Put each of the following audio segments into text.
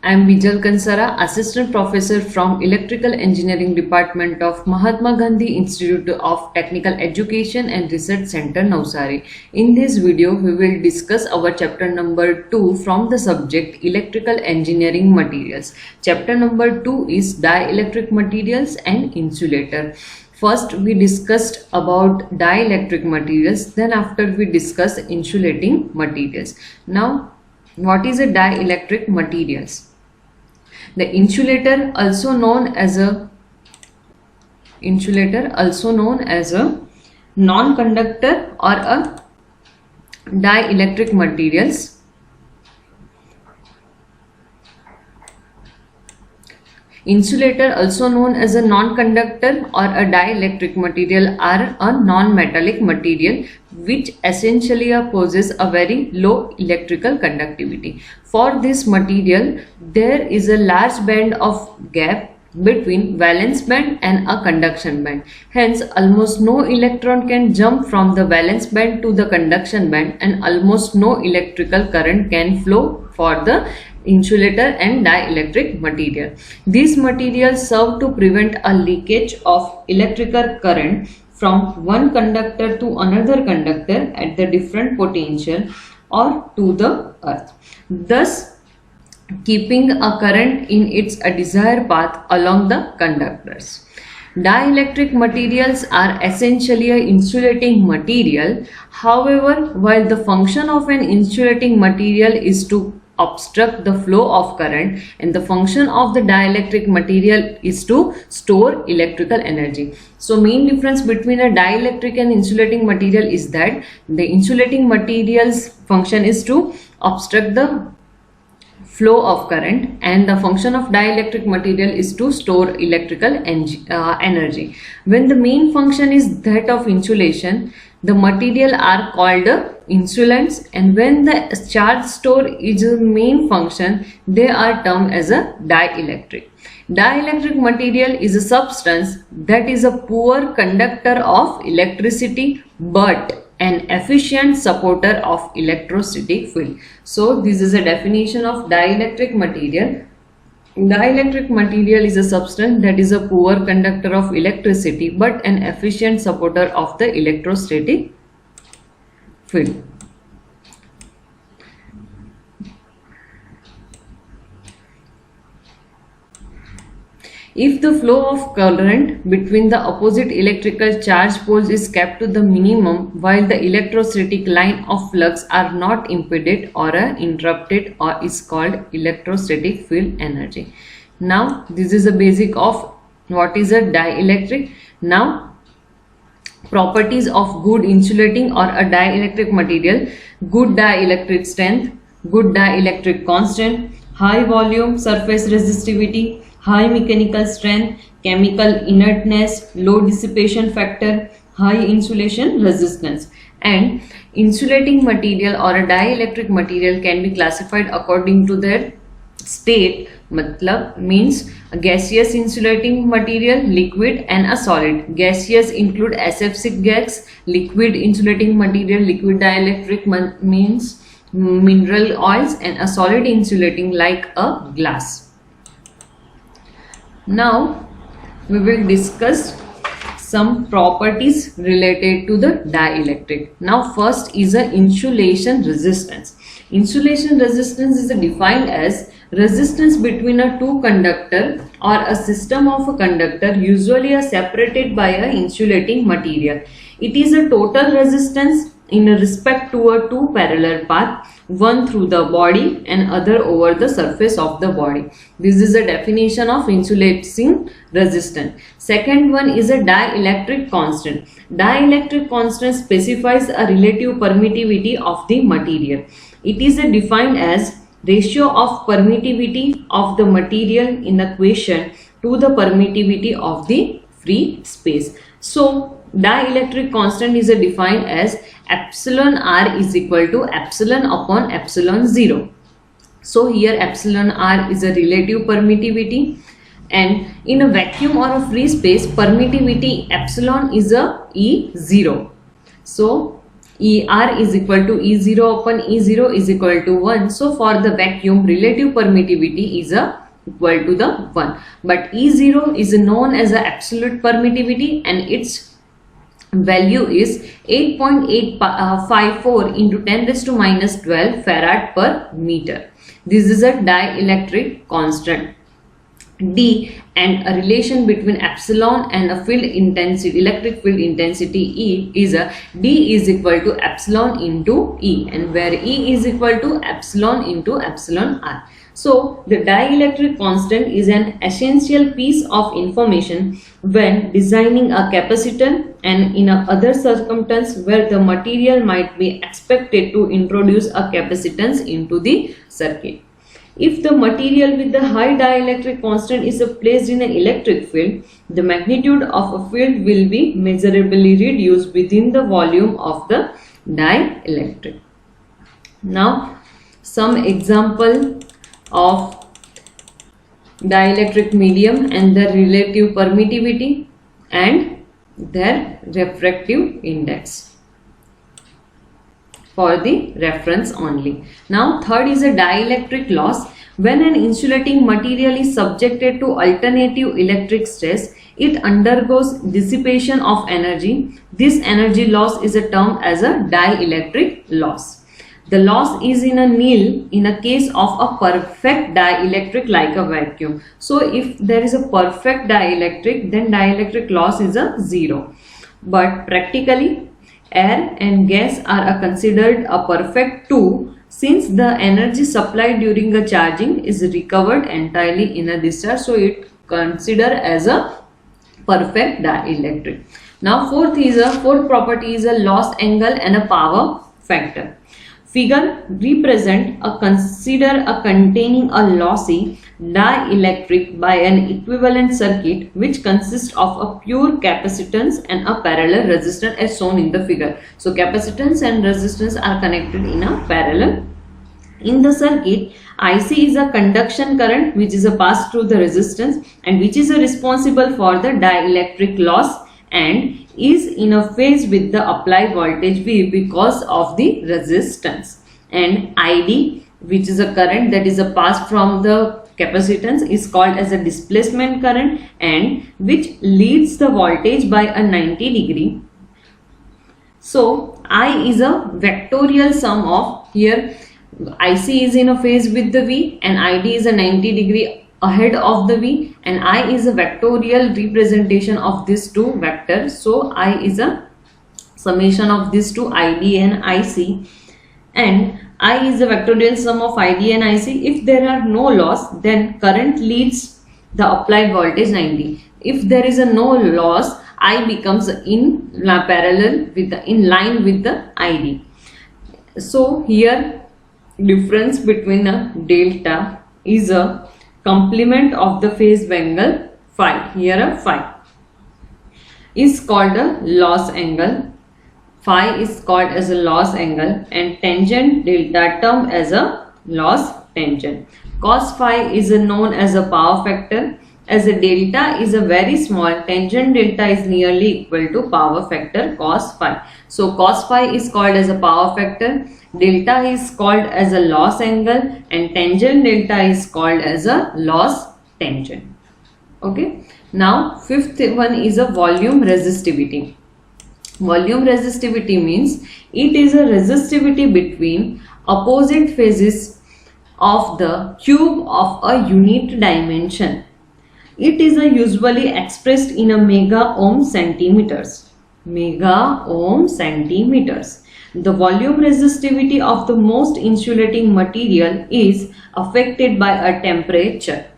I am Bijal Kansara, Assistant Professor from Electrical Engineering Department of Mahatma Gandhi Institute of Technical Education and Research Center, Navsari. In this video, we will discuss our chapter number 2 from the subject Electrical Engineering Materials. Chapter number 2 is Dielectric Materials and Insulator. First, we discussed about dielectric materials, then after we discuss insulating materials. Now, what is a dielectric materials? The insulator, also known as a non-conductor or a dielectric materials. Insulator, also known as a non-conductor or a dielectric material, are a non-metallic material which essentially possess a very low electrical conductivity. For this material, there is a large band of gap between valence band and a conduction band. Hence, almost no electron can jump from the valence band to the conduction band, and almost no electrical current can flow for the insulator and dielectric material. These materials serve to prevent a leakage of electrical current from one conductor to another conductor at the different potential or to the earth, thus keeping a current in its desired path along the conductors. Dielectric materials are essentially an insulating material. However, while the function of an insulating material is to obstruct the flow of current, and the function of the dielectric material is to store electrical energy. So main difference between a dielectric and insulating material is that the insulating material's function is to obstruct the flow of current, and the function of dielectric material is to store electrical energy. When the main function is that of insulation, the material are called insulants, and when the charge store is the main function, they are termed as a dielectric. Dielectric material is a substance that is a poor conductor of electricity but an efficient supporter of electrostatic field. So this is a definition of dielectric material. Dielectric material is a substance that is a poor conductor of electricity but an efficient supporter of the electrostatic field. If the flow of current between the opposite electrical charge poles is kept to the minimum while the electrostatic line of flux are not impeded or interrupted, or is called electrostatic field energy. Now, this is the basic of what is a dielectric. Now, properties of good insulating or a dielectric material: good dielectric strength, good dielectric constant, high volume surface resistivity, high mechanical strength, chemical inertness, low dissipation factor, high insulation resistance. And insulating material or a dielectric material can be classified according to their state. Matlab means a gaseous insulating material, liquid, and a solid. Gaseous include SF6 gas, liquid insulating material, liquid dielectric means mineral oils, and a solid insulating like a glass. Now we will discuss some properties related to the dielectric. Now first is a insulation resistance. Insulation resistance is defined as resistance between a two conductor or a system of a conductor, usually separated by a insulating material. It is a total resistance in respect to a two parallel path, one through the body and other over the surface of the body. This is a definition of insulating resistance. Second one is a dielectric constant. Dielectric constant specifies a relative permittivity of the material. It is defined as ratio of permittivity of the material in the equation to the permittivity of the free space. So dielectric constant is defined as epsilon r is equal to epsilon upon epsilon 0. So here epsilon r is a relative permittivity, and in a vacuum or a free space, permittivity epsilon is a E0. So ER is equal to E0 upon E0 is equal to 1. So for the vacuum, relative permittivity is equal to the 1. But E0 is known as the absolute permittivity, and its value is 8.854 into 10 raised to minus 12 farad per meter. This is a dielectric constant. D, and a relation between epsilon and a field intensity, electric field intensity E, is a D is equal to epsilon into E, and where E is equal to epsilon into epsilon R. So the dielectric constant is an essential piece of information when designing a capacitor and in a other circumstance where the material might be expected to introduce a capacitance into the circuit. If the material with the high dielectric constant is placed in an electric field, the magnitude of a field will be measurably reduced within the volume of the dielectric. Now, some example of dielectric medium and the relative permittivity and their refractive index for the reference only. Now third is a dielectric loss. When an insulating material is subjected to alternative electric stress, it undergoes dissipation of energy. This energy loss is termed as a dielectric loss. The loss is in a nil in a case of a perfect dielectric like a vacuum. So if there is a perfect dielectric, then dielectric loss is a 0. But practically, air and gas are considered a perfect too, since the energy supplied during a charging is recovered entirely in a discharge. So it considered as a perfect dielectric. Now fourth property is a loss angle and a power factor. Figure represent a containing a lossy dielectric by an equivalent circuit which consists of a pure capacitance and a parallel resistance as shown in the figure. So capacitance and resistance are connected in a parallel. In the circuit, IC is a conduction current which is a pass through the resistance and which is responsible for the dielectric loss and is in a phase with the applied voltage V because of the resistance. And ID, which is a current that is a pass from the capacitance, is called as a displacement current and which leads the voltage by a 90 degree. So I is a vectorial sum of, here IC is in a phase with the V and ID is a 90 degree ahead of the V, and I is a vectorial representation of these two vectors. So I is a summation of these two, ID and IC, and I is a vectorial sum of ID and IC. If there are no loss, then current leads the applied voltage 90. If there is a no loss, I becomes in parallel with the in line with the ID. So here difference between a delta is a complement of the phase angle phi. Here a phi is called a loss angle, phi is called as a loss angle, and tangent delta term as a loss tangent. Cos phi is known as a power factor. As a delta is a very small, tangent delta is nearly equal to power factor cos phi. So cos phi is called as a power factor, delta is called as a loss angle, and tangent delta is called as a loss tangent. Okay. Now fifth one is a volume resistivity. Volume resistivity means it is a resistivity between opposite phases of the cube of a unit dimension. It is usually expressed in a mega ohm centimeters. Mega ohm centimeters. The volume resistivity of the most insulating material is affected by a temperature.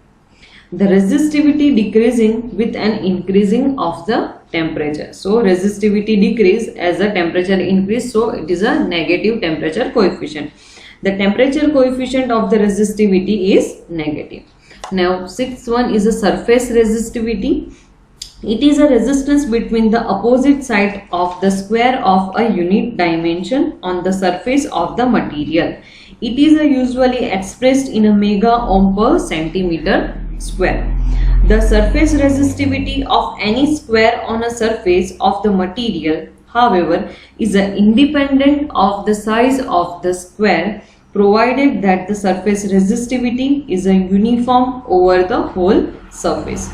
The resistivity decreasing with an increasing of the temperature. So resistivity decrease as the temperature increase. So it is a negative temperature coefficient. The temperature coefficient of the resistivity is negative. Now sixth one is a surface resistivity. It is a resistance between the opposite side of the square of a unit dimension on the surface of the material. It is usually expressed in a mega ohm per centimeter square. The surface resistivity of any square on a surface of the material, however, is independent of the size of the square, provided that the surface resistivity is uniform over the whole surface.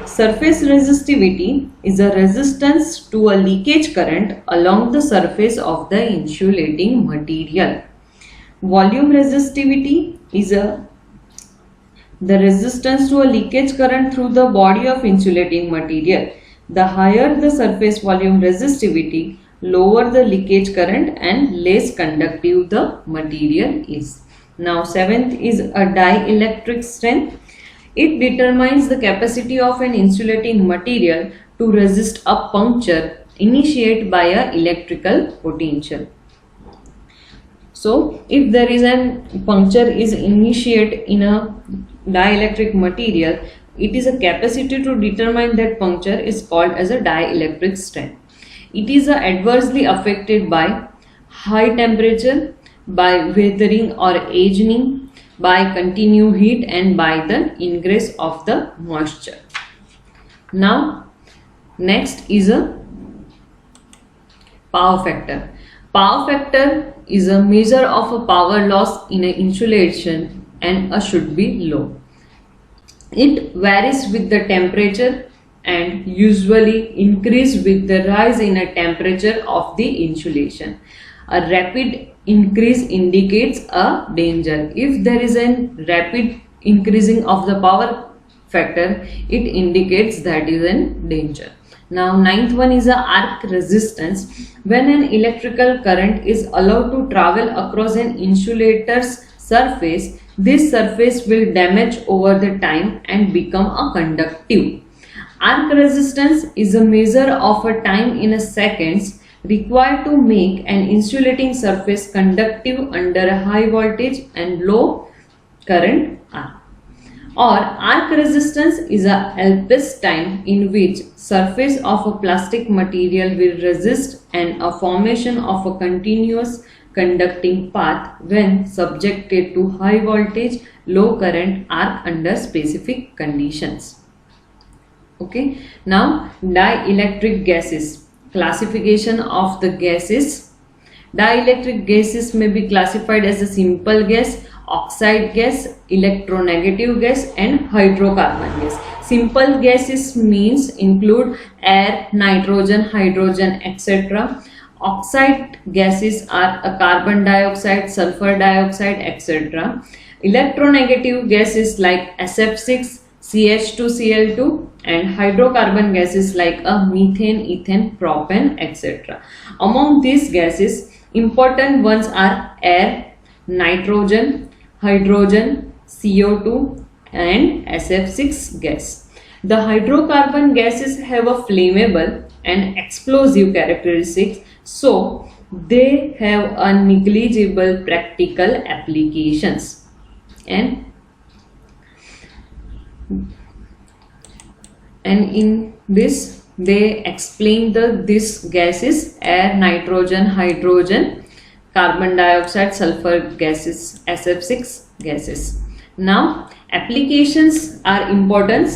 Surface resistivity is a resistance to a leakage current along the surface of the insulating material. Volume resistivity is the resistance to a leakage current through the body of insulating material. The higher the surface volume resistivity, lower the leakage current and less conductive the material is. Now, seventh is a dielectric strength. It determines the capacity of an insulating material to resist a puncture initiated by an electrical potential. So, if there is a puncture is initiated in a dielectric material, it is a capacity to determine that puncture is called as a dielectric strength. It is adversely affected by high temperature, by weathering or aging, by continued heat and by the ingress of the moisture. Now, next is a power factor. Power factor is a measure of a power loss in an insulation and should be low. It varies with the temperature and usually increase with the rise in a temperature of the insulation. A rapid increase indicates a danger. If there is a rapid increasing of the power factor, it indicates that is a danger. Now, ninth one is a arc resistance. When an electrical current is allowed to travel across an insulator's surface, this surface will damage over the time and become a conductive. Arc resistance is a measure of a time in a seconds required to make an insulating surface conductive under a high voltage and low current arc. Or arc resistance is a elapsed time in which surface of a plastic material will resist and a formation of a continuous conducting path when subjected to high voltage, low current arc under specific conditions. Okay, now dielectric gases. Classification of the gases. Dielectric gases may be classified as a simple gas, oxide gas, electronegative gas and hydrocarbon gas. Simple gases means include air, nitrogen, hydrogen, etc. Oxide gases are a carbon dioxide, sulfur dioxide, etc. Electronegative gases like SF6, CH2Cl2 and hydrocarbon gases like a methane, ethane, propane, etc. Among these gases, important ones are air, nitrogen, hydrogen, CO2 and SF6 gas. The hydrocarbon gases have a flammable and explosive characteristics, so they have a negligible practical applications. And in this they explain these gases: air, nitrogen, hydrogen, carbon dioxide, sulfur gases, SF6 gases. Now, applications are important.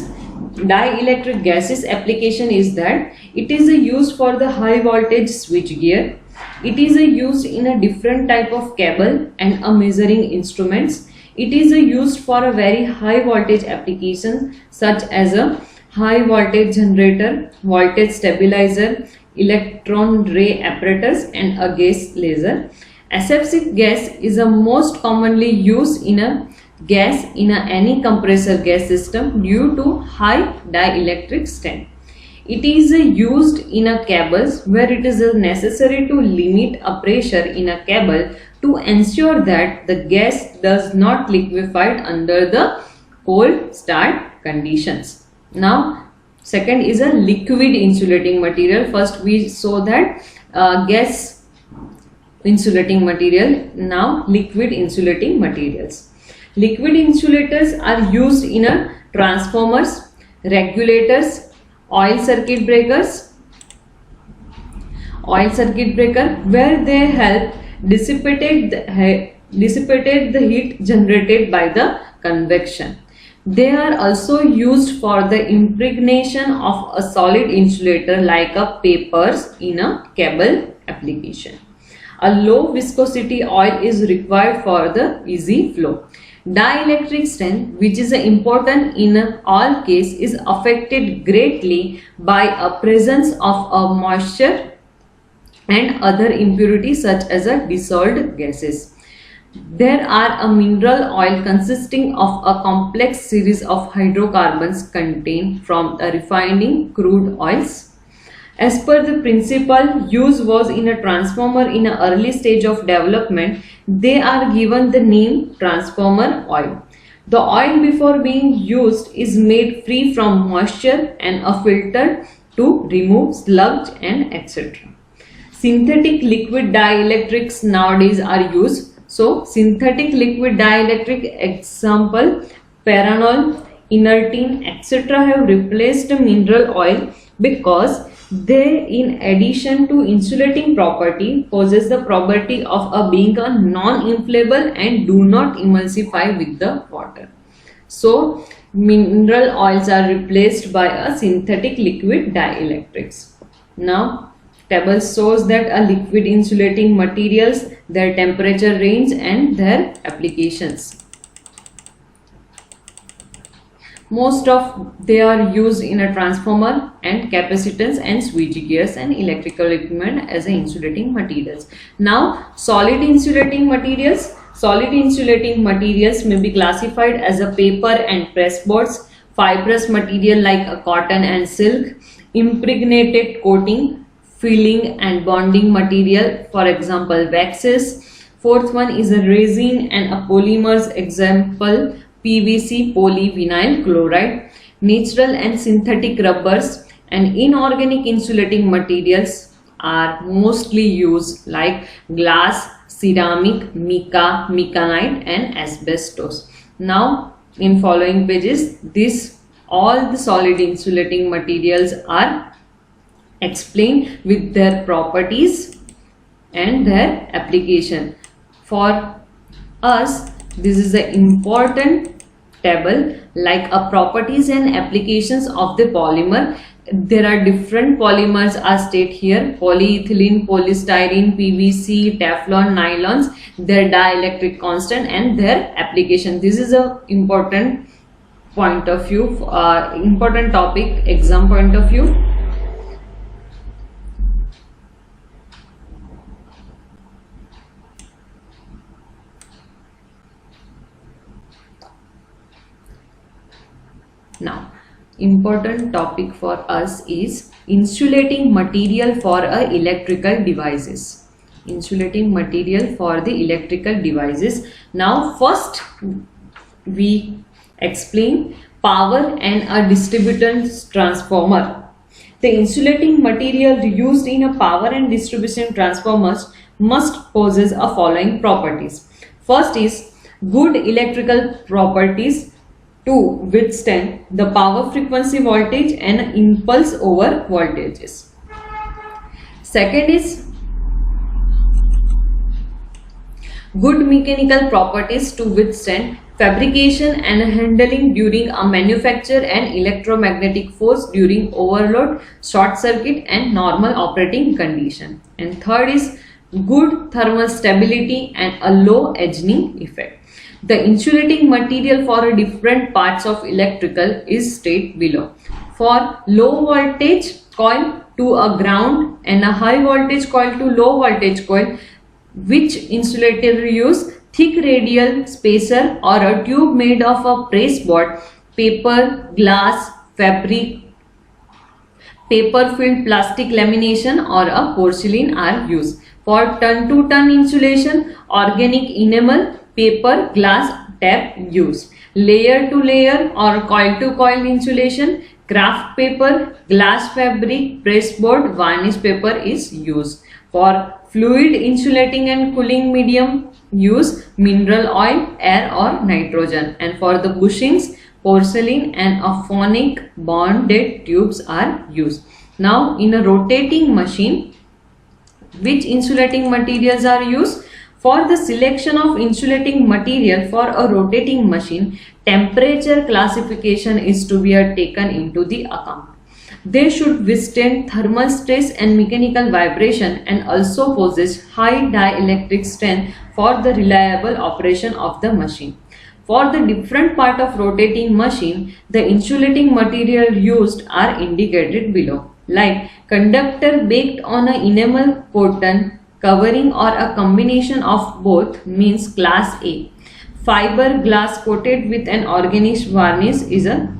Dielectric gases application is that it is used for the high voltage switchgear. It is used in a different type of cable and measuring instruments. It is used for a very high voltage application such as a high voltage generator, voltage stabilizer, electron ray apparatus and a gas laser. SF6 gas is the most commonly used in a gas in any compressor gas system due to high dielectric strength. It is used in a cables where it is necessary to limit a pressure in a cable to ensure that the gas does not liquefy under the cold start conditions. Now, second is a liquid insulating material. First we saw that gas insulating material. Now, liquid insulating materials. Liquid insulators are used in a transformers, regulators, oil circuit breakers, where they help dissipate the heat generated by the convection. They are also used for the impregnation of a solid insulator like a papers in a cable application. A low viscosity oil is required for the easy flow. Dielectric strength, which is important in all cases, is affected greatly by a presence of a moisture and other impurities such as a dissolved gases. There are a mineral oil consisting of a complex series of hydrocarbons contained from the refining crude oils. As per the principle used was in a transformer in an early stage of development, they are given the name transformer oil. The oil before being used is made free from moisture and a filter to remove sludge and etc. Synthetic liquid dielectrics nowadays are used. So, synthetic liquid dielectric example, paranol, inertine, etc. have replaced mineral oil because they, in addition to insulating property, possess the property of being a non-inflammable and do not emulsify with the water. So, mineral oils are replaced by a synthetic liquid dielectrics. Now, table shows that a liquid insulating materials, their temperature range and their applications. Most of they are used in a transformer and capacitance and switchgears and electrical equipment as insulating materials. Now, solid insulating materials. Solid insulating materials may be classified as a paper and press boards, fibrous material like a cotton and silk, impregnated coating, filling and bonding material, for example waxes. Fourth one is a resin and a polymers, example PVC, polyvinyl chloride. Natural and synthetic rubbers and inorganic insulating materials are mostly used like glass, ceramic, mica, micanite and asbestos. Now in following pages, all the solid insulating materials are explained with their properties and their application. For us, this is an important table like a properties and applications of the polymer. There are different polymers are stated here: polyethylene, polystyrene, PVC, Teflon, nylons, their dielectric constant and their application. This is a important point of view, important topic, exam point of view. Now, important topic for us is insulating material for electrical devices. Insulating material for the electrical devices. Now, first we explain power and a distribution transformer. The insulating material used in a power and distribution transformers must possess the following properties. First is good electrical properties to withstand the power, frequency, voltage and impulse over voltages. Second is good mechanical properties to withstand fabrication and handling during a manufacture and electromagnetic force during overload, short circuit and normal operating condition. And third is good thermal stability and a low edging effect. The insulating material for different parts of electrical is stated below. For low voltage coil to a ground and a high voltage coil to low voltage coil, which insulator use? Thick radial spacer or a tube made of a press board, paper, glass, fabric, paper filled plastic lamination or a porcelain are used. For ton to ton insulation, organic enamel, paper, glass, tape used. Layer to layer or coil to coil insulation, craft paper, glass fabric, press board, varnish paper is used. For fluid insulating and cooling medium, use mineral oil, air or nitrogen. And for the bushings, porcelain and a phonic bonded tubes are used. Now in a rotating machine, which insulating materials are used? For the selection of insulating material for a rotating machine, temperature classification is to be taken into the account. They should withstand thermal stress and mechanical vibration and also possess high dielectric strength for the reliable operation of the machine. For the different part of rotating machine, the insulating material used are indicated below, like conductor baked on a enamel cotton covering or a combination of both means class A. Fiber glass coated with an organic varnish is a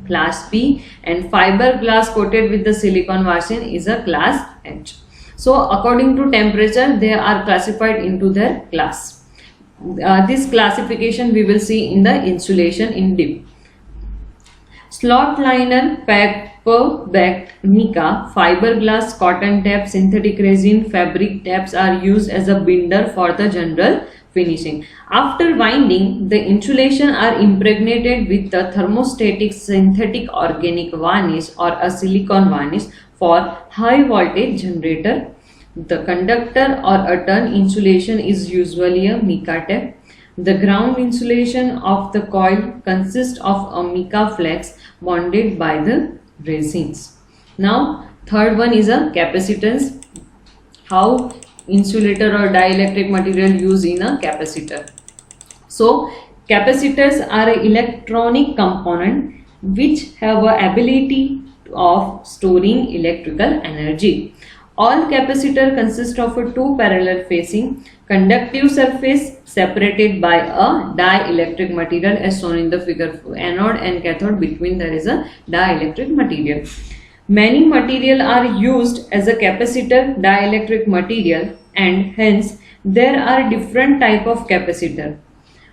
class B, and fiber glass coated with the silicon varnish is a class H. So according to temperature, they are classified into their class. This classification we will see in the insulation in deep. Slot liner, paper bagged mica, fiberglass, cotton tab, synthetic resin, fabric tabs are used as a binder for the general finishing. After winding, the insulation are impregnated with the thermostatic synthetic organic varnish or a silicon varnish for high voltage generator. The conductor or a turn insulation is usually a mica tab. The ground insulation of the coil consists of a mica flex bonded by the resins. Now, third one is a capacitance. How insulator or dielectric material used in a capacitor. So, capacitors are an electronic component which have a ability of storing electrical energy. All capacitor consist of a two parallel facing conductive surface separated by a dielectric material as shown in the figure. Anode and cathode, between there is a dielectric material. Many material are used as a capacitor dielectric material, and hence there are different type of capacitor.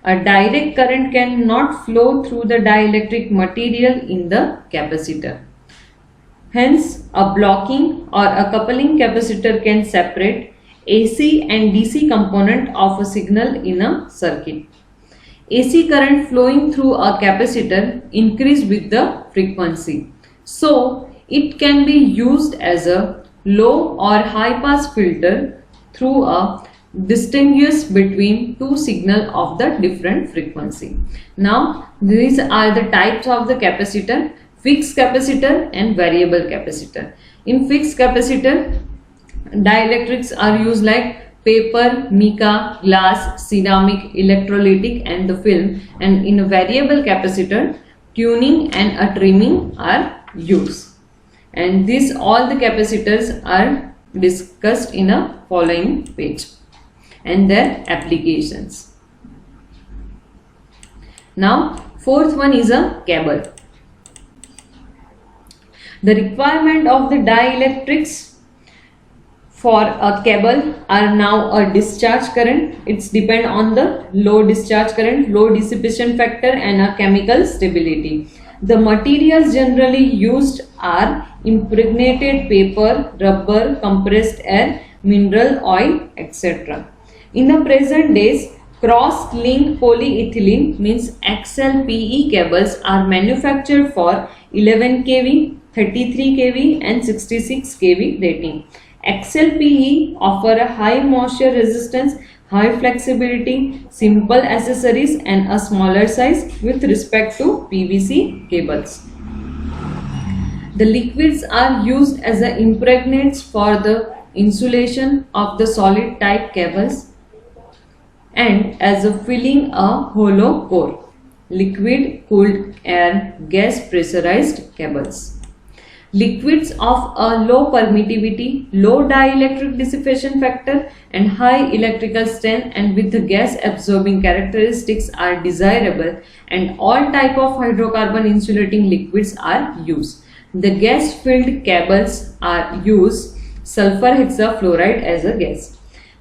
A direct current cannot flow through the dielectric material in the capacitor. Hence, a blocking or a coupling capacitor can separate AC and DC component of a signal in a circuit. AC current flowing through a capacitor increase with the frequency. So, it can be used as a low or high pass filter through a distinguish between two signal of the different frequency. Now, these are the types of the capacitor: fixed capacitor and variable capacitor. In fixed capacitor, dielectrics are used like paper, mica, glass, ceramic, electrolytic and the film, and in a variable capacitor, tuning and a trimming are used. And these all the capacitors are discussed in a following page and their applications. Now, fourth one is a cable. The requirement of the dielectrics for a cable are now a discharge current. It's depend on the low discharge current, low dissipation factor and a chemical stability. The materials generally used are impregnated paper, rubber, compressed air, mineral oil, etc. In the present days, cross-linked polyethylene means XLPE cables are manufactured for 11 kV, 33 kV and 66 kV rating. XLPE offer a high moisture resistance, high flexibility, simple accessories and a smaller size with respect to PVC cables. The liquids are used as a impregnates for the insulation of the solid type cables and as a filling a hollow core, liquid, cooled air, gas pressurized cables. Liquids of a low permittivity, low dielectric dissipation factor and high electrical strength and with the gas absorbing characteristics are desirable, and all type of hydrocarbon insulating liquids are used. The gas filled cables are used sulfur hexafluoride as a gas.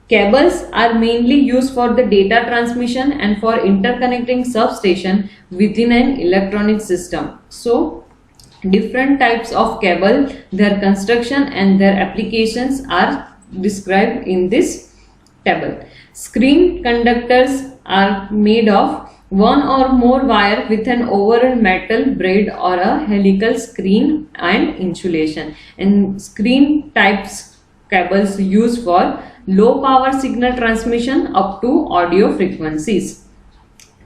Cables are mainly used for the data transmission and for interconnecting substation within an electronic system. So, different types of cable, their construction and their applications are described in this table. Screen conductors are made of one or more wire with an overall metal braid or a helical screen and insulation. And screen types cables used for low power signal transmission up to audio frequencies.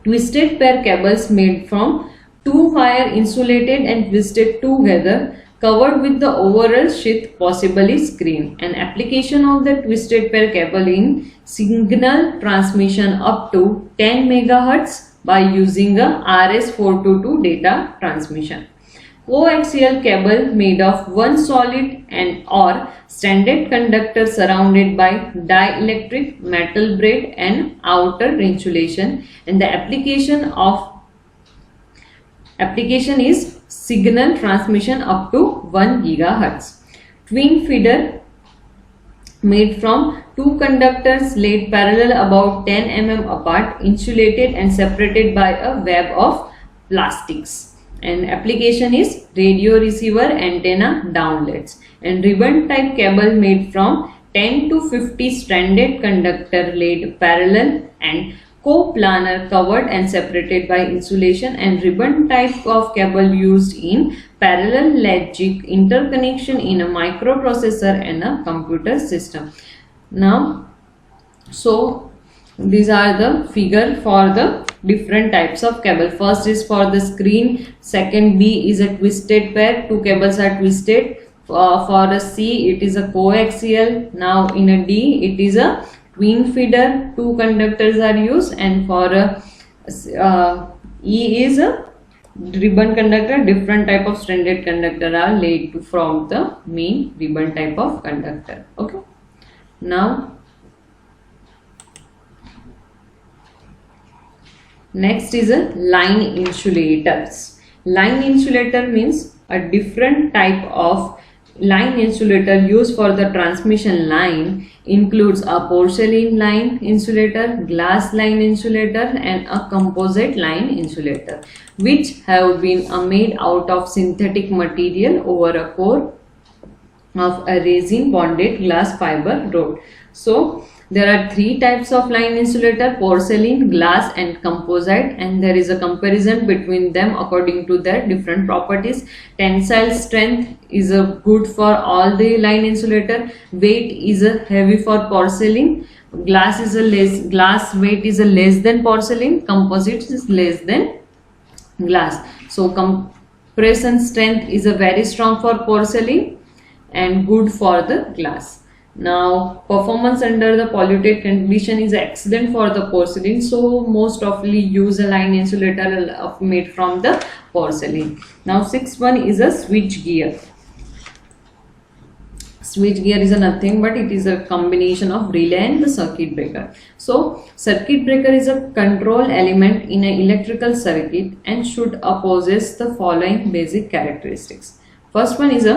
Twisted pair cables made from two wire insulated and twisted together, covered with the overall sheath, possibly screen. An application of the twisted pair cable in signal transmission up to 10 MHz by using a RS422 data transmission. Coaxial cable made of one solid and or stranded conductor surrounded by dielectric metal braid and outer insulation, and the application is signal transmission up to 1 GHz. Twin feeder made from two conductors laid parallel about 10 mm apart, insulated and separated by a web of plastics. And application is radio receiver antenna downlets. And ribbon type cable made from 10 to 50 stranded conductor laid parallel and coplanar, covered and separated by insulation. And ribbon type of cable used in parallel logic interconnection in a microprocessor and a computer system. Now, so these are the figure for the different types of cable. First is for the screen, second B is a twisted pair, two cables are twisted. For a C it is a coaxial. Now in a D it is a twin feeder, two conductors are used, and for a E is a ribbon conductor, different type of stranded conductor are laid from the main ribbon type of conductor. Okay, now next is a line insulators. Line insulator means a different type of line insulator used for the transmission line. Includes a porcelain line insulator, glass line insulator and a composite line insulator, which have been made out of synthetic material over a core of a resin bonded glass fiber rod. So there are three types of line insulator: porcelain, glass and composite, and there is a comparison between them according to their different properties. Tensile strength is a good for all the line insulator. Weight is a heavy for porcelain. Glass weight is a less than porcelain. Composite is less than glass. So compression strength is a very strong for porcelain and good for the glass. Now performance under the polluted condition is excellent for the porcelain, so most oftenly use a line insulator made from the porcelain. Now sixth one is a switch gear. Switch gear is nothing but it is a combination of relay and the circuit breaker. So circuit breaker is a control element in an electrical circuit and should possess the following basic characteristics. First one is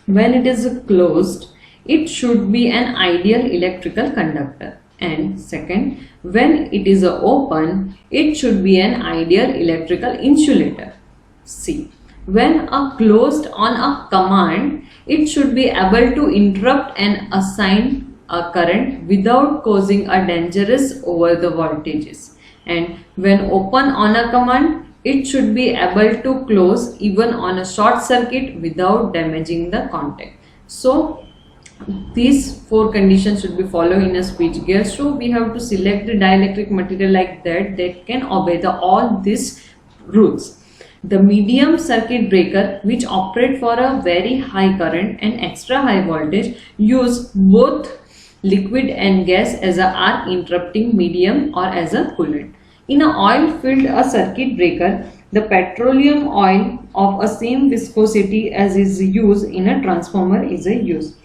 when it is closed, it should be an ideal electrical conductor, and second, when it is open, it should be an ideal electrical insulator. C. When closed on a command, it should be able to interrupt and assign a current without causing a dangerous over the voltages. And when open on a command, it should be able to close even on a short circuit without damaging the contact. So these four conditions should be followed in a switch gear. So we have to select the dielectric material like that can obey all these rules. The medium circuit breaker, which operate for a very high current and extra high voltage, use both liquid and gas as a arc interrupting medium or as a coolant. In an oil filled circuit breaker, the petroleum oil of a same viscosity as is used in a transformer is used.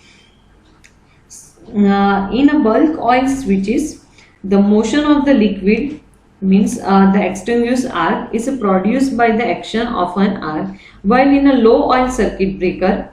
In a bulk oil switches, the motion of the liquid means the extinguished arc is produced by the action of an arc, while in a low oil circuit breaker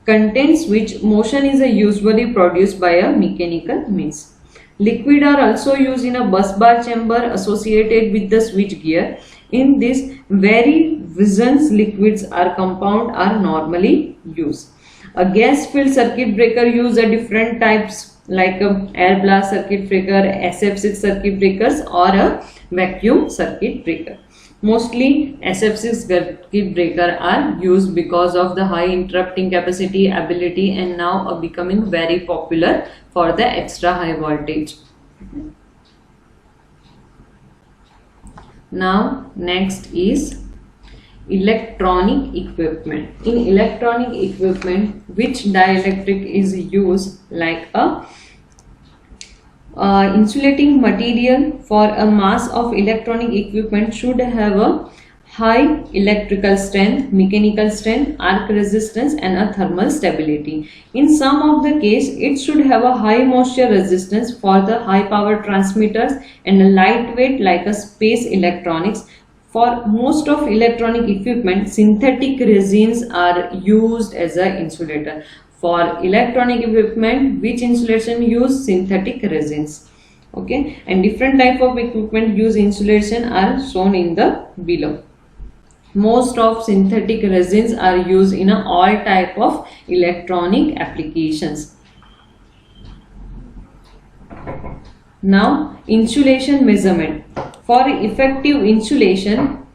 contained switch, motion is usually produced by a mechanical means. Liquid are also used in a bus bar chamber associated with the switch gear. In this, very viscous liquids or compound are normally used. A gas-filled circuit breaker use different types like a air blast circuit breaker, SF6 circuit breakers, or a vacuum circuit breaker. Mostly SF6 circuit breaker are used because of the high interrupting capacity ability and now are becoming very popular for the extra high voltage. Now next is electronic equipment. In electronic equipment, which dielectric is used? Like a insulating material for a mass of electronic equipment should have a high electrical strength, mechanical strength, arc resistance and a thermal stability. In some of the case, it should have a high moisture resistance for the high power transmitters and a lightweight like a space electronics. For most of electronic equipment, synthetic resins are used as an insulator. For electronic equipment, which insulation use? Synthetic resins. Okay, and different type of equipment use insulation are shown in the below. Most of synthetic resins are used in all type of electronic applications. Now, insulation measurement. For effective insulation,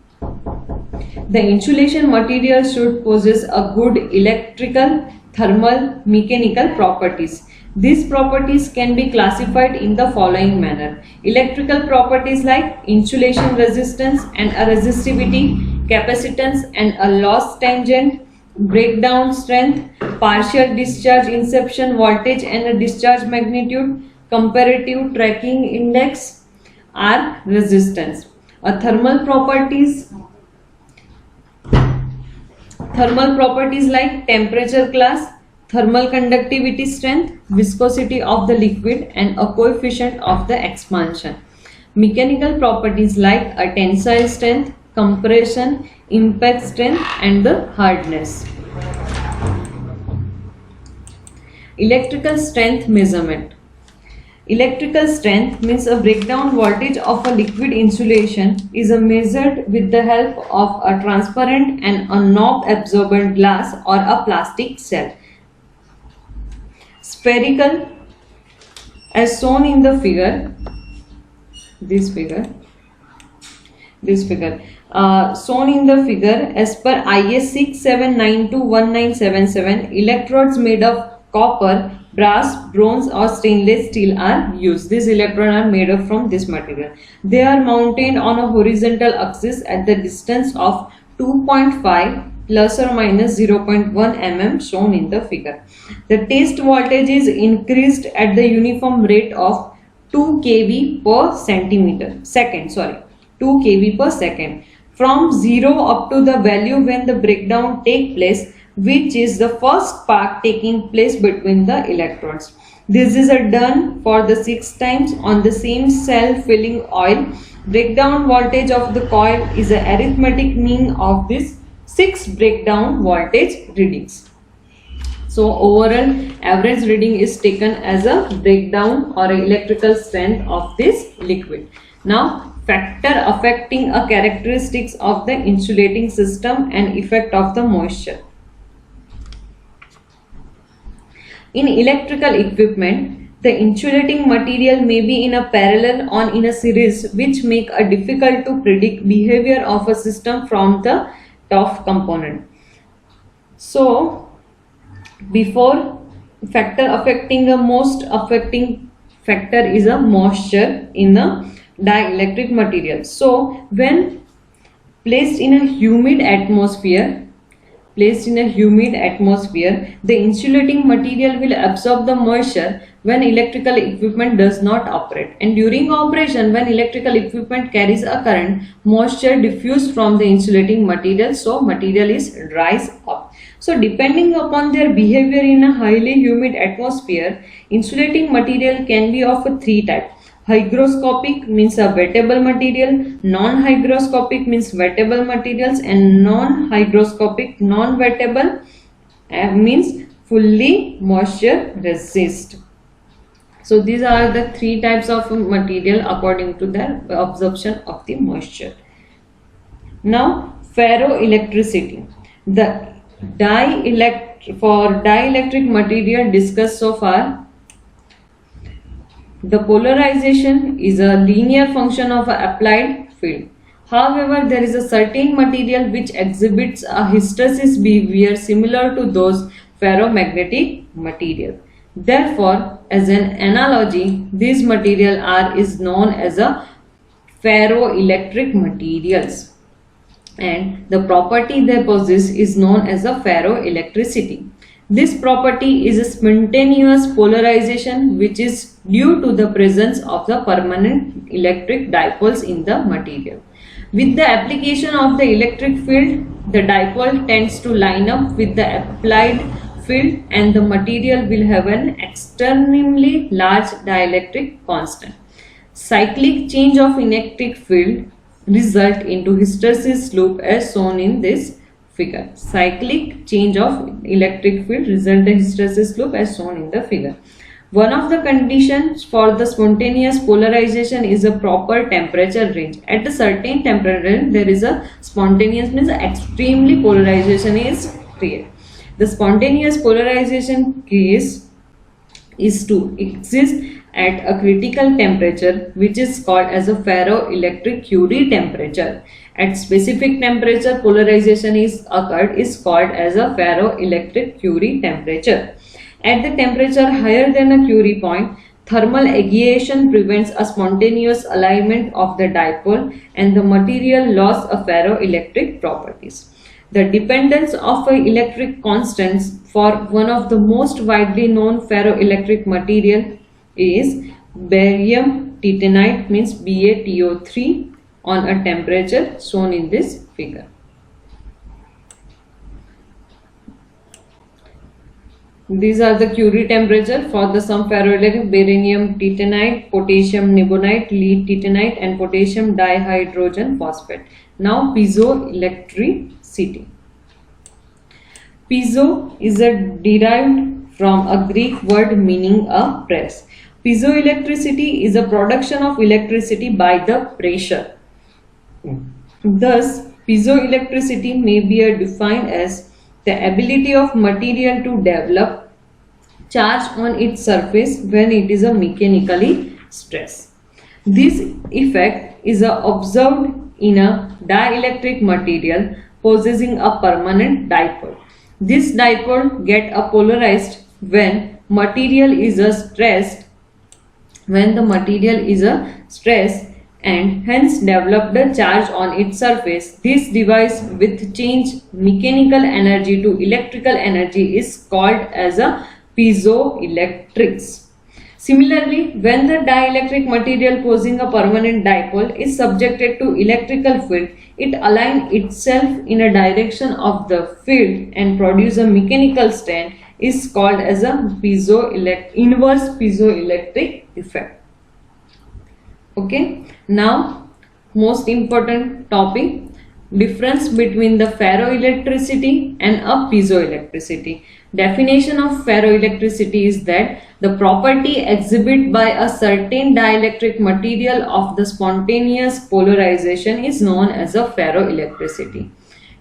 the insulation material should possess a good electrical, thermal, mechanical properties. These properties can be classified in the following manner. Electrical properties like insulation resistance and a resistivity, capacitance and a loss tangent, breakdown strength, partial discharge inception voltage and a discharge magnitude, comparative tracking index, arc resistance. Thermal properties like temperature class, thermal conductivity strength, viscosity of the liquid and a coefficient of the expansion. Mechanical properties like a tensile strength, compression, impact strength and the hardness. Electrical strength measurement. Electrical strength means a breakdown voltage of a liquid insulation is measured with the help of a transparent and a knob absorbent glass or a plastic cell. Spherical, as shown in the figure, this figure shown in the figure, as per IS 67921977, electrodes made of copper, brass, bronze or stainless steel are used. These electrodes are made up from this material. They are mounted on a horizontal axis at the distance of 2.5 plus or minus 0.1 mm shown in the figure. The test voltage is increased at the uniform rate of 2 kV per second. 2 kV per second from 0 up to the value when the breakdown take place, which is the first spark taking place between the electrodes. This is done for the 6 times on the same self-filling oil. Breakdown voltage of the coil is an arithmetic mean of this 6 breakdown voltage readings. So overall average reading is taken as a breakdown or electrical strength of this liquid. Now, factor affecting a characteristics of the insulating system and effect of the moisture. In electrical equipment, the insulating material may be in a parallel or in a series, which make it difficult to predict behavior of a system from the top component. So, before factor affecting the most affecting factor is a moisture in a dielectric material. So, when placed in a humid atmosphere, the insulating material will absorb the moisture when electrical equipment does not operate. And during operation, when electrical equipment carries a current, moisture diffuses from the insulating material, so material is dries up. So depending upon their behavior in a highly humid atmosphere, insulating material can be of 3 types. Hygroscopic means a wettable material, non-hygroscopic means wettable materials, and non-hygroscopic, non-wettable means fully moisture resist. So these are the 3 types of material according to their absorption of the moisture. Now ferroelectricity. The dielectric material discussed so far, the polarization is a linear function of an applied field. However, there is a certain material which exhibits a hysteresis behavior similar to those ferromagnetic material. Therefore, as an analogy, this material is known as a ferroelectric materials, and the property they possess is known as a ferroelectricity. This property is a spontaneous polarization which is due to the presence of the permanent electric dipoles in the material. With the application of the electric field, the dipole tends to line up with the applied field and the material will have an extremely large dielectric constant. Cyclic change of electric field result into hysteresis loop as shown in this figure. Cyclic change of electric field result in hysteresis loop as shown in the figure. One of the conditions for the spontaneous polarization is a proper temperature range. At a certain temperature range, there is a spontaneous means extremely polarization is created. The spontaneous polarization case is to exist at a critical temperature which is called as a ferroelectric Curie temperature. At specific temperature, polarization is called as a ferroelectric Curie temperature. At the temperature higher than a Curie point, thermal agitation prevents a spontaneous alignment of the dipole and the material loss of ferroelectric properties. The dependence of electric constants for one of the most widely known ferroelectric material is barium titanite, means BaTO3, on a temperature shown in this figure. These are the Curie temperature for the some ferroelectric: barium titanite, potassium nibonite, lead titanite, and potassium dihydrogen phosphate. Now piezoelectricity. Piezo is derived from a Greek word meaning a press. Piezoelectricity is a production of electricity by the pressure. Thus, piezoelectricity may be defined as the ability of material to develop charge on its surface when it is mechanically stressed. This effect is observed in a dielectric material possessing a permanent dipole. This dipole gets polarized when material is stressed, and hence develop the charge on its surface. This device with change mechanical energy to electrical energy is called as a piezoelectrics. Similarly, when the dielectric material possessing a permanent dipole is subjected to electrical field, it aligns itself in a direction of the field and produces a mechanical strain is called as a inverse piezoelectric effect. Okay, now most important topic, difference between the ferroelectricity and a piezoelectricity. Definition of ferroelectricity is that the property exhibited by a certain dielectric material of the spontaneous polarization is known as a ferroelectricity.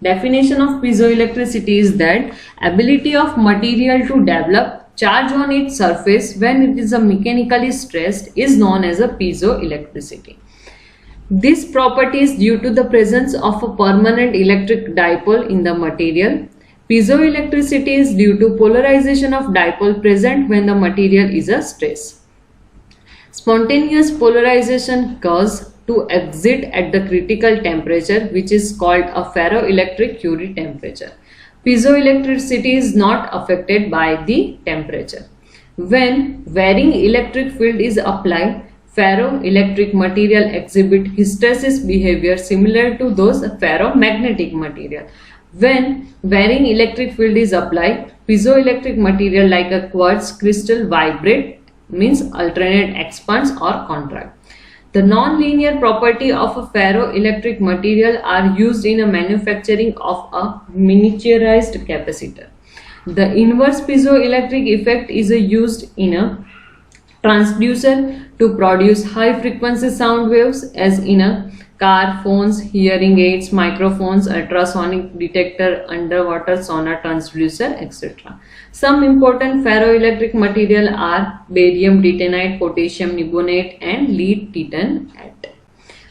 Definition of piezoelectricity is that ability of material to develop charge on its surface when it is mechanically stressed is known as a piezoelectricity. This property is due to the presence of a permanent electric dipole in the material. Piezoelectricity is due to polarization of dipole present when the material is stressed. Spontaneous polarization occurs to exist at the critical temperature which is called a ferroelectric Curie temperature. Piezoelectricity is not affected by the temperature. When varying electric field is applied, ferroelectric material exhibit hysteresis behavior similar to those ferromagnetic material. When varying electric field is applied, piezoelectric material like a quartz crystal vibrate, means alternate expands or contract. The non-linear property of a ferroelectric material are used in a manufacturing of a miniaturized capacitor. The inverse piezoelectric effect is used in a transducer to produce high frequency sound waves as in a car, phones, hearing aids, microphones, ultrasonic detector, underwater sonar transducer, etc. Some important ferroelectric material are barium titanite, potassium nibonate, and lead titanite.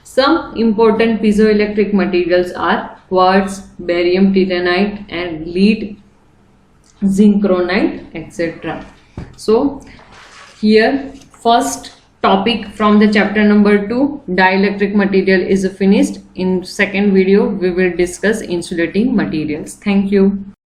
Some important piezoelectric materials are quartz, barium titanite, and lead zinchronite, etc. So here first topic from the chapter number 2, dielectric material, is finished. In second video we will discuss insulating materials. Thank you.